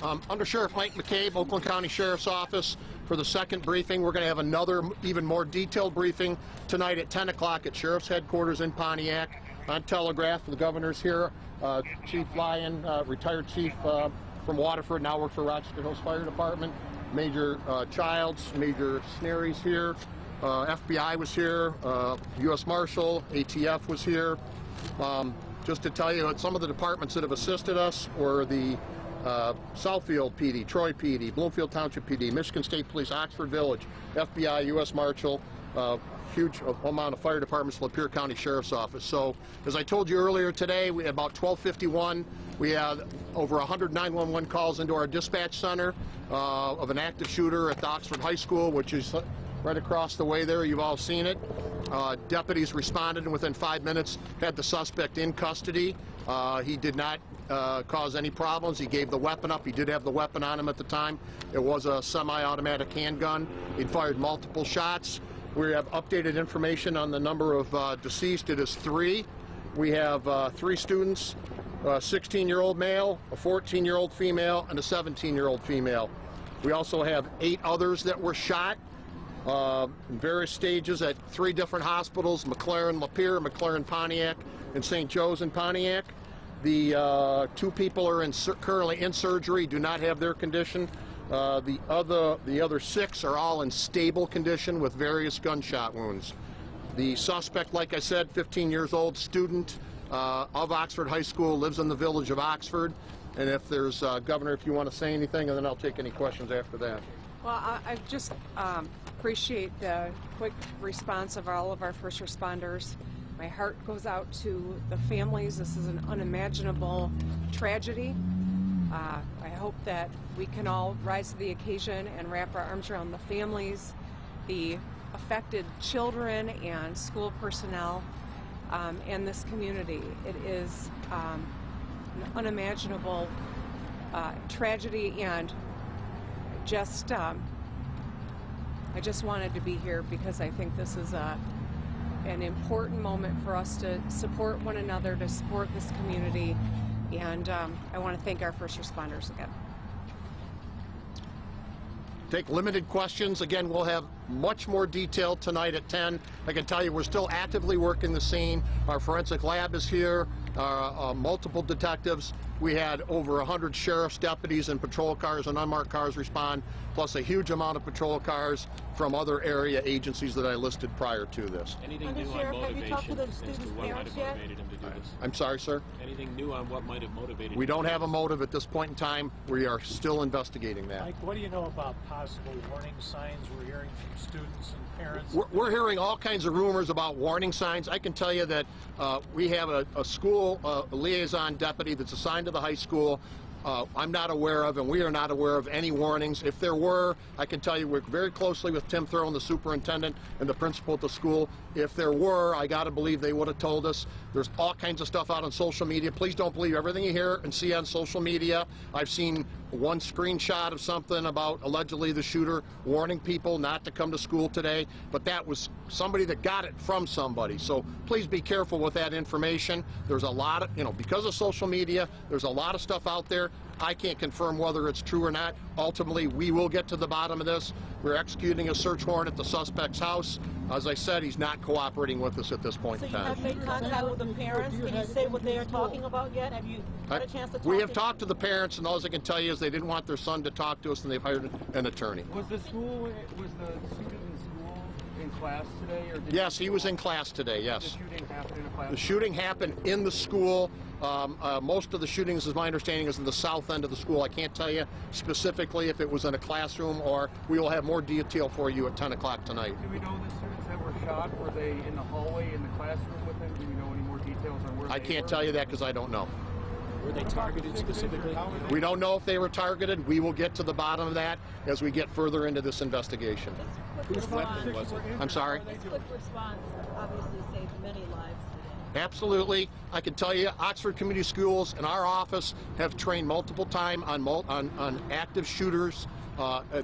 Undersheriff Mike McCabe, Oakland County Sheriff's Office, for the second briefing. We're going to have another, even more detailed briefing tonight at 10 o'clock at Sheriff's Headquarters in Pontiac on Telegraph. The governor's here. Chief Lyon, retired chief from Waterford, now works for Rochester Hills Fire Department. Major Childs, Major Snary's here. FBI was here. U.S. Marshal, ATF was here. Just to tell you, some of the departments that have assisted us were the Southfield PD, Troy PD, Bloomfield Township PD, Michigan State Police, Oxford Village, FBI, U.S. Marshal, huge amount of fire departments, Lapeer County Sheriff's Office. So, as I told you earlier today, we had about 12:51. We had over 100 911 calls into our dispatch center of an active shooter at the Oxford High School, which is right across the way there. You've all seen it. Deputies responded and within 5 minutes had the suspect in custody. He did not cause any problems. He gave the weapon up. He did have the weapon on him at the time. It was a semi-automatic handgun. He'd fired multiple shots. We have updated information on the number of deceased. It is 3. We have 3 students, a 16-year-old male, a 14-year-old female, and a 17-year-old female. We also have 8 others that were shot in various stages at 3 different hospitals: McLaren Lapeer, McLaren Pontiac, and St. Joe's in Pontiac. The 2 people are currently in surgery, do not have their condition. The other 6 are all in stable condition with various gunshot wounds. The suspect, like I said, 15 years old, student of Oxford High School, lives in the village of Oxford. And if there's, Governor, if you want to say anything, and then I'll take any questions after that. Well, I just appreciate the quick response of all of our first responders. My heart goes out to the families. This is an unimaginable tragedy. I hope that we can all rise to the occasion and wrap our arms around the families, the affected children and school personnel, and this community. It is an unimaginable tragedy, and I just wanted to be here because I think this is an important moment for us to support one another, to support this community. And I want to thank our first responders again. Take limited questions. Again, we'll have much more detail tonight at 10. I can tell you we're still actively working the scene. Our forensic lab is here, multiple detectives. We had over 100 sheriff's deputies and patrol cars and unmarked cars respond, plus a huge amount of patrol cars from other area agencies that I listed prior to this. Anything new on motivation as to what might have motivated him to do this? I'm sorry, sir? Anything new on what might have motivated him? We don't have a motive at this point in time. We are still investigating that. Mike, what do you know about possible warning signs we're hearing from students and parents? We're hearing all kinds of rumors about warning signs. I can tell you that we have a school liaison deputy that's assigned to the high school. I'm not aware of, and we are not aware of any warnings. If there were, I can tell you we work very closely with Tim Throne, the superintendent, and the principal at the school. If there were, I got to believe they would have told us. There's all kinds of stuff out on social media. Please don't believe everything you hear and see on social media. I've seen one screenshot of something about allegedly the shooter warning people not to come to school today, but that was somebody that got it from somebody. So please be careful with that information. There's a lot of, because of social media, there's a lot of stuff out there. I can't confirm whether it's true or not. Ultimately, we will get to the bottom of this. We're executing a search warrant at the suspect's house. As I said, he's not cooperating with us at this point in time. So you have made contact with the parents? Can you say what they are talking about yet? Have you had a chance to talk? We have talked to the parents, and all I can tell you is they didn't want their son to talk to us, and they've hired an attorney. Was the student in school in class today? Or did yes, he was in class today, yes. Did the shooting happen in a class? The shooting happened in the school. Most of the shootings, as my understanding, is in the south end of the school. I can't tell you specifically if it was in a classroom, or we will have more detail for you at 10 o'clock tonight. Do we know the students that were shot? Were they in the hallway in the classroom with them? Do we know any more details on where I can't tell you that because I don't know. Were they targeted specifically? We don't know if they were targeted. We will get to the bottom of that as we get further into this investigation. Whose weapon was it? I'm sorry? This quick response obviously saved many lives. Absolutely. I can tell you, Oxford Community Schools and our office have trained multiple times on active shooters.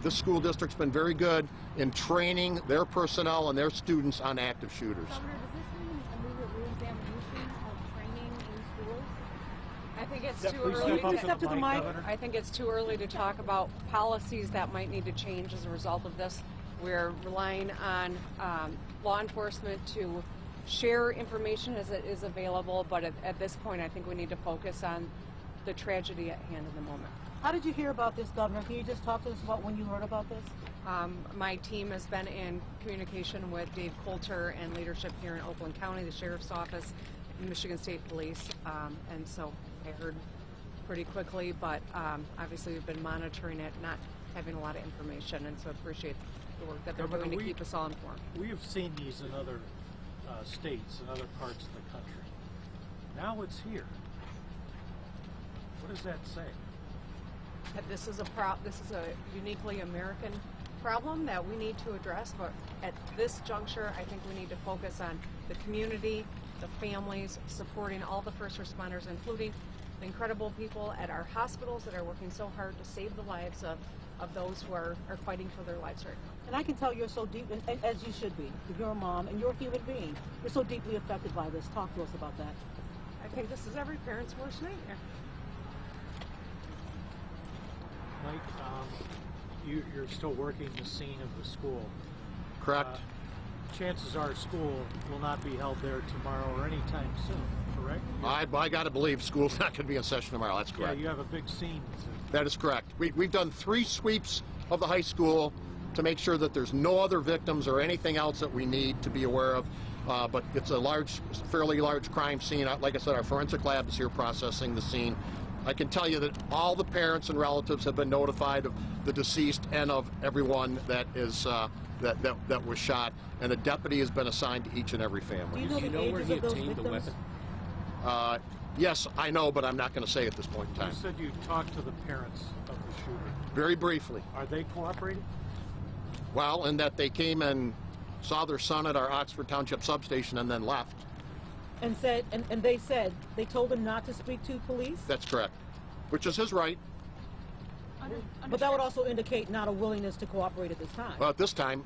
This school district's been very good in training their personnel and their students on active shooters. Governor, does this mean a immediate re-examination of training in schools? I think think it's too Please early. step up to the mic, Governor. I think it's too early to talk about policies that might need to change as a result of this. We're relying on law enforcement to share information as it is available, but at this point, I think we need to focus on the tragedy at hand in the moment. How did you hear about this, Governor? Can you just talk to us about when you heard about this? My team has been in communication with Dave Coulter and leadership here in Oakland County, the Sheriff's Office, Michigan State Police, and so I heard pretty quickly, but obviously we've been monitoring it, not having a lot of information, and so appreciate the work that they're doing to keep us all informed. We have seen these in other states and other parts of the country. Now it's here. What does that say? That this is a uniquely American problem that we need to address, but at this juncture, I think we need to focus on the community, the families, supporting all the first responders, including the incredible people at our hospitals that are working so hard to save the lives of those who are fighting for their lives right now. And I can tell you're so deep, and as you should be. You're a mom, and you're a human being. You're so deeply affected by this. Talk to us about that. I think this is every parent's worst nightmare. Mike, you're still working the scene of the school. Correct. Chances are school will not be held there tomorrow or anytime soon, correct? I got to believe school's not going to be in session tomorrow. That's correct. Yeah, you have a big scene. That is correct. We've done 3 sweeps of the high school to make sure that there's no other victims or anything else that we need to be aware of. But it's a fairly large crime scene. Like I said, our forensic lab is here processing the scene. I can tell you that all the parents and relatives have been notified of the deceased and of everyone that is that was shot, and a deputy has been assigned to each and every family. Do you know where he obtained the weapon? Yes, I know, but I'm not going to say at this point in time. You said you talked to the parents of the shooter. Very briefly. Are they cooperating? Well, in that they came and saw their son at our Oxford Township substation and then left. And said, and they told him not to speak to police? That's correct, which is his right. But that would also indicate not a willingness to cooperate at this time. Well, at this time,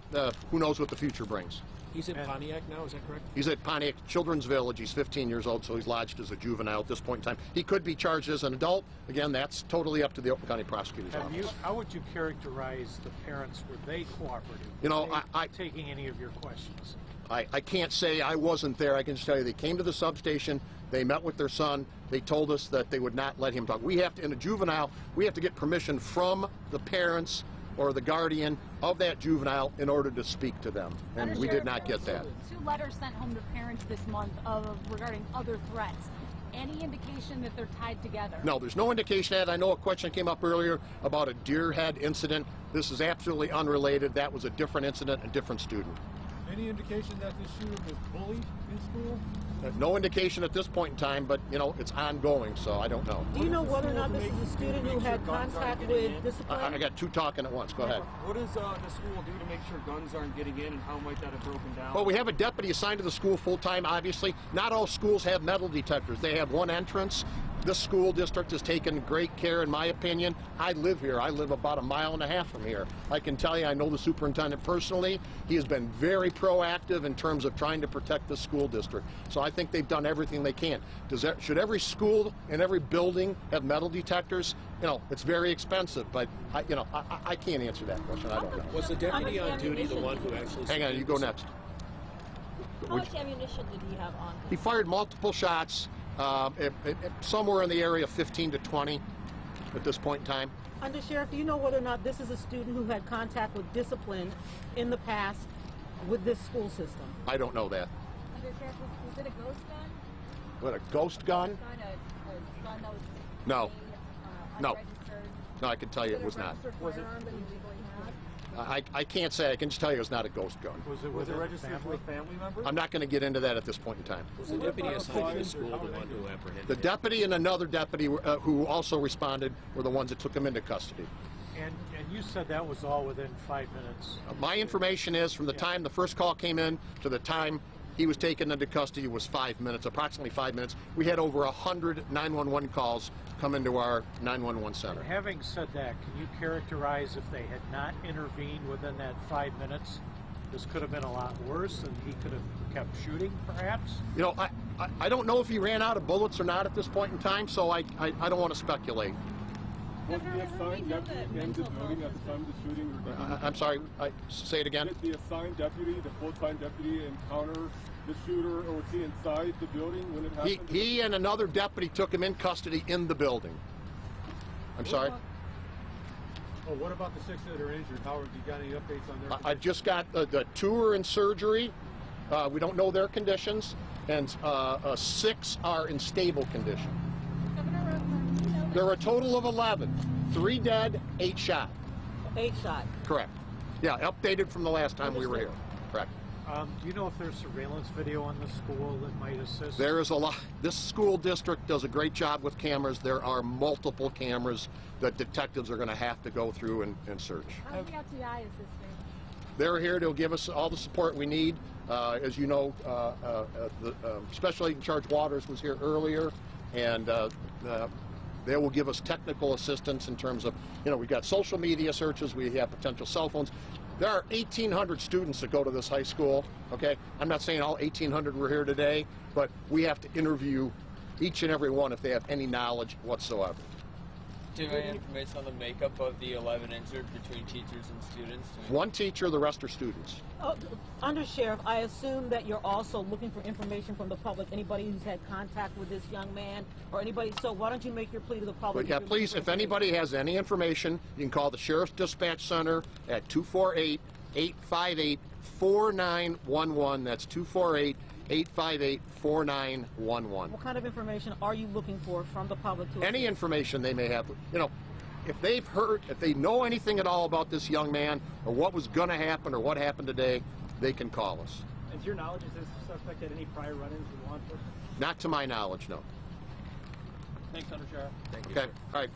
who knows what the future brings. He's in Pontiac now, is that correct? He's at Pontiac Children's Village. He's 15 years old, so he's lodged as a juvenile at this point in time. He could be charged as an adult. Again, that's totally up to the Oakland County Prosecutor's Office. How would you characterize the parents? Were they cooperative? You know, Were they taking any of your questions? I can't say I wasn't there. I can just tell you they came to the substation, they met with their son, they told us that they would not let him talk. We have to, in a juvenile, we have to get permission from the parents or the guardian of that juvenile in order to speak to them, and we did not get that. 2 letters sent home to parents this month regarding other threats. Any indication that they're tied together? No, there's no indication of that. I know a question came up earlier about a deer head incident. This is absolutely unrelated. That was a different incident, a different student. Any indication that this shooter was bullied in school? No indication at this point in time, but, you know, it's ongoing, so I don't know. Do you know whether or not this is a student who had contact with discipline? I got 2 talking at once. Go ahead. What does the school do to make sure guns aren't getting in, and how might that have broken down? Well, we have a deputy assigned to the school full-time, obviously. Not all schools have metal detectors. They have one entrance. This school district has taken great care, in my opinion. I live here. I live about 1.5 miles from here. I can tell you, I know the superintendent personally. He has been very proactive in terms of trying to protect the school district. So I think they've done everything they can. Should every school and every building have metal detectors? You know, it's very expensive, but I can't answer that question. I don't know. Was the deputy on duty the one who actually... Hang on, you go next. How much ammunition did he have on him? He fired multiple shots, somewhere in the area of 15 to 20 at this point in time. Undersheriff, do you know whether or not this is a student who had contact with discipline in the past with this school system? I don't know that. Undersheriff, was it a ghost gun? What, a ghost gun? A gun that was No. No. unregistered? No, I can tell you it was not. Was it? I can't say. I can just tell you it was not a ghost gun. Was it registered to a family member? I'm not going to get into that at this point in time. Was the deputy assigned to the school the one who apprehended The him? deputy and another deputy who also responded were the ones that took him into custody. And you said that was all within 5 minutes. My information is from the time the first call came in to the time he was taken into custody was 5 minutes, approximately 5 minutes. We had over 100 911 calls come into our 911 center. Having said that, can you characterize if they had not intervened within that 5 minutes, this could have been a lot worse and he could have kept shooting, perhaps? You know, I don't know if he ran out of bullets or not at this point in time, so I don't want to speculate. Was the assigned deputy in the building at the time of the shooting? I'm sorry, say it again? Did the assigned deputy, the full-time deputy, encounter the shooter, or was he inside the building when it happened? He and another deputy took him in custody in the building. I'm sorry? Oh, what about the 6 that are injured? Howard, you got any updates on their I've just got the 2 are in surgery. We don't know their conditions, and 6 are in stable condition. There are a total of 11. 3 dead, 8 shot. 8 shot. Correct. Yeah, updated from the last time we were here. Correct. Do you know if there's surveillance video on the school that might assist? There is a lot. This school district does a great job with cameras. There are multiple cameras that detectives are going to have to go through and search. How many LTI is this thing? They're here to give us all the support we need. As you know, the Special Agent in Charge Waters was here earlier, and they will give us technical assistance in terms of, we've got social media searches, we have potential cell phones. There are 1,800 students that go to this high school, okay? I'm not saying all 1,800 were here today, but we have to interview each and every one if they have any knowledge whatsoever. Do you have any information on the makeup of the 11 injured between teachers and students? 1 teacher, the rest are students. Undersheriff, I assume that you're also looking for information from the public, anybody who's had contact with this young man, or anybody, so why don't you make your plea to the public? But yeah, please, if anybody has any information, you can call the Sheriff's Dispatch Center at 248-858-4911. That's 248-858-4911. What kind of information are you looking for from the public? Any information they may have, if they've heard, if they know anything at all about this young man, or what was going to happen, or what happened today, they can call us. And to your knowledge, has this suspect had any prior run-ins with law enforcement? Not to my knowledge, no. Thanks, Undersheriff. Okay, all right.